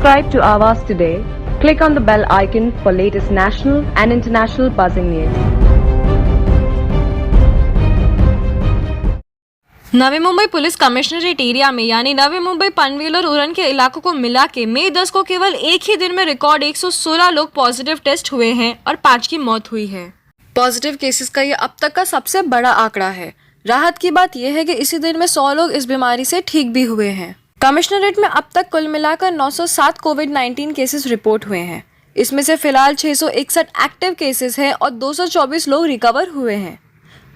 Subscribe to Avas today. Click on the bell icon for latest national and international buzzing news. Navi Mumbai police commissionerate area में यानी नवी मुंबई पनवेल और उरण के इलाकों को मिला के मई 10 को केवल एक ही दिन में रिकॉर्ड 116 लोग पॉजिटिव टेस्ट हुए हैं और 5 की मौत हुई है। पॉजिटिव केसेस का ये अब तक का सबसे बड़ा आंकड़ा है। राहत की बात यह है कि इसी दिन में 100 लोग इस बीमारी से ठीक भी हुए हैं। कमिश्नरेट में अब तक कुल मिलाकर 907 कोविड-19 केसेस रिपोर्ट हुए हैं। इसमें से फिलहाल 661 एक्टिव केसेस हैं और 224 लोग रिकवर हुए हैं।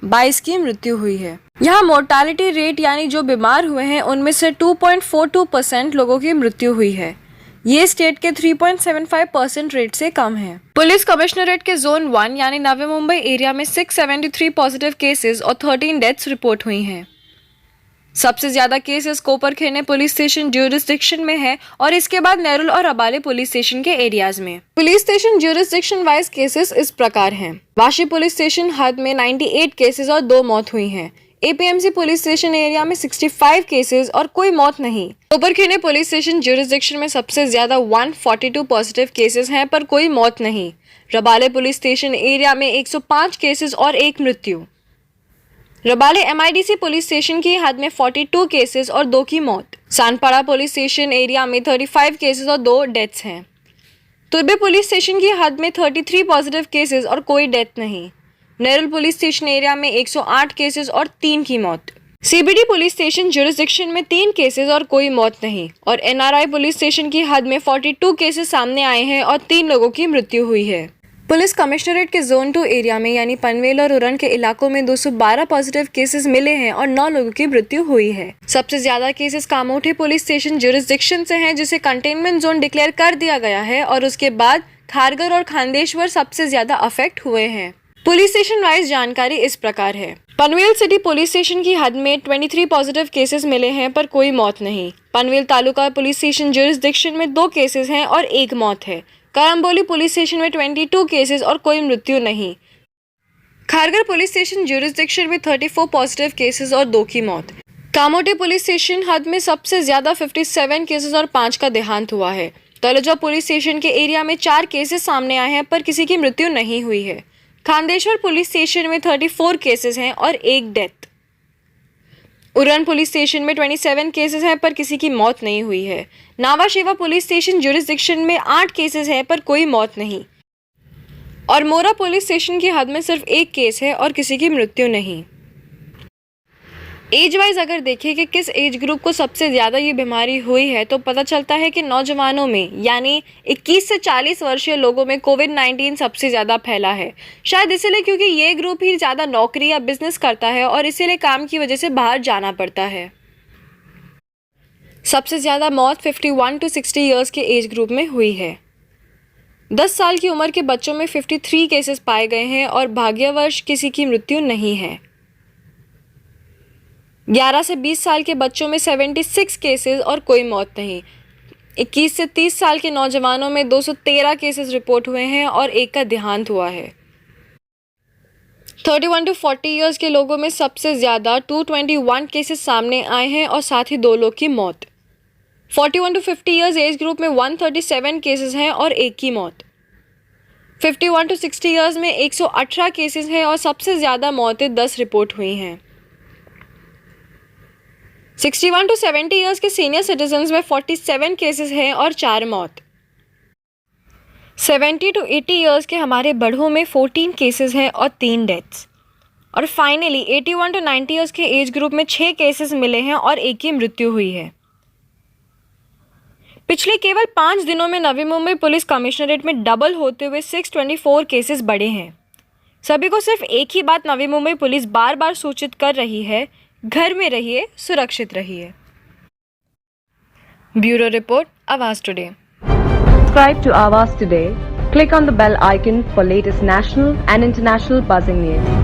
22 की मृत्यु हुई है। यहाँ मोर्टालिटी रेट यानी जो बीमार हुए हैं उनमें से 2.42% लोगों की मृत्यु हुई है। ये स्टेट के 3.75% रेट से कम है। पुलिस कमिश्नरेट के जोन 1 यानी नवी मुंबई एरिया में 673 पॉजिटिव केसेस और 13 डेथ्स रिपोर्ट हुई हैं। सबसे ज्यादा केसेस कोपरखेने पुलिस स्टेशन ज्यूरिसडिक्शन में है और इसके बाद नेरुल और अबाले पुलिस स्टेशन के एरियाज में। Police station jurisdiction wise cases इस प्रकार हैं। वाशी पुलिस स्टेशन हद में 98 केसेस और 2 मौत हुई हैं। एपीएमसी पुलिस स्टेशन एरिया में 65 केसेस और कोई मौत नहीं। कोपरखेने पुलिस स्टेशन ज्यूरिसडिक्शन में सबसे ज्यादा 142 पॉजिटिव केसेस हैं पर कोई मौत नहीं। रबाले पुलिस स्टेशन एरिया में 105 केसेस और 1 मृत्यु। रबाले एमआईडीसी पुलिस स्टेशन की हद में 42 केसेस और 2 की मौत। सानपाड़ा पुलिस स्टेशन एरिया में 35 केसेस और 2 डेथ्स हैं। तुर्बे पुलिस स्टेशन की हद में 33 पॉजिटिव केसेस और कोई डेथ नहीं। नेरुल पुलिस स्टेशन एरिया में 108 केसेस और 3 की मौत। सीबीडी पुलिस स्टेशन ज्यूरिसडिक्शन में 3 केसेस और कोई मौत नहीं और एनआरआई पुलिस स्टेशन की हद में 42 केसेस सामने आए हैं और 3 लोगों की मृत्यु हुई है। पुलिस कमिश्नरेट के जोन 2 एरिया में यानी पनवेल और उरण के इलाकों में 212 पॉजिटिव केसेस मिले हैं और 9 लोगों की मृत्यु हुई है। सबसे ज्यादा cases Kamothe police station jurisdiction से हैं जिसे कंटेनमेंट जोन डिक्लेयर कर दिया गया है और उसके बाद खारगर और खांदेश्वर सबसे ज्यादा अफेक्ट हुए हैं। पुलिस स्टेशन वाइज जानकारी इस प्रकार है। पनवेल सिटी पुलिस स्टेशन की हद में 23 पॉजिटिव केसेस मिले हैं पर कोई मौत नहीं। Panvel taluka police station jurisdiction में 2 केसेस हैं और 1 मौत है। करम्बोली पुलिस स्टेशन में 22 केसेस और कोई मृत्यु नहीं। खारगर पुलिस स्टेशन ज्यूरिसडिक्शन में 34 पॉजिटिव केसेस और 2 की मौत। कामोटे पुलिस स्टेशन हद में सबसे ज्यादा 57 केसेस और 5 का देहांत हुआ है। तलोजा पुलिस स्टेशन के एरिया में 4 केसेस सामने आए हैं पर किसी की मृत्यु नहीं हुई है। खांदेश्वर पुलिस स्टेशन में 34 केसेस हैं और 1 डेथ। उरण पुलिस स्टेशन में 27 केसेस हैं पर किसी की मौत नहीं हुई है। नावाशेवा पुलिस स्टेशन ज्यूरिसडिक्शन में 8 केसेस हैं पर कोई मौत नहीं और मोरा पुलिस स्टेशन की हद में सिर्फ 1 केस है और किसी की मृत्यु नहीं। एज वाइज अगर देखें कि किस एज ग्रुप को सबसे ज़्यादा ये बीमारी हुई है तो पता चलता है कि नौजवानों में यानी 21 से 40 वर्षीय लोगों में कोविड-19 सबसे ज़्यादा फैला है। शायद इसीलिए क्योंकि ये ग्रुप ही ज़्यादा नौकरी या बिजनेस करता है और इसीलिए काम की वजह से बाहर जाना पड़ता है। सबसे ज़्यादा मौत 51 to 60 ईयर्स के एज ग्रुप में हुई है। 10 साल की उम्र के बच्चों में 53 केसेस पाए गए हैं और भाग्यवश किसी की मृत्यु नहीं है। 11 से 20 साल के बच्चों में 76 केसेस और कोई मौत नहीं। 21 से 30 साल के नौजवानों में 213 केसेस रिपोर्ट हुए हैं और 1 का देहांत हुआ है। 31 to 40 ईयर्स के लोगों में सबसे ज़्यादा 221 केसेस सामने आए हैं और साथ ही 2 लोग की मौत। 41 to 50 ईयर्स एज ग्रुप में 137 केसेस हैं और 1 की मौत। 51 to 60 ईयर्स में 118 केसेस हैं और सबसे ज़्यादा मौतें 10 रिपोर्ट हुई हैं। 61 to 70 ईयर्स के सीनियर सिटीजन्स में 47 केसेस हैं और 4 मौत। 70 to 80 ईयर्स के हमारे बड़ों में 14 केसेस हैं और 3 डेथ्स। और फाइनली 81 to 90 ईयर्स के एज ग्रुप में 6 केसेस मिले हैं और 1 की मृत्यु हुई है। पिछले केवल 5 दिनों में नवी मुंबई पुलिस कमिश्नरेट में डबल होते हुए 624 केसेस बढ़े हैं। सभी को सिर्फ एक ही बात नवी मुंबई पुलिस बार बार सूचित कर रही है, घर में रहिए, सुरक्षित रहिए। ब्यूरो रिपोर्ट, आवाज today. Subscribe to Avas today. Click on the bell icon for latest national and international buzzing news.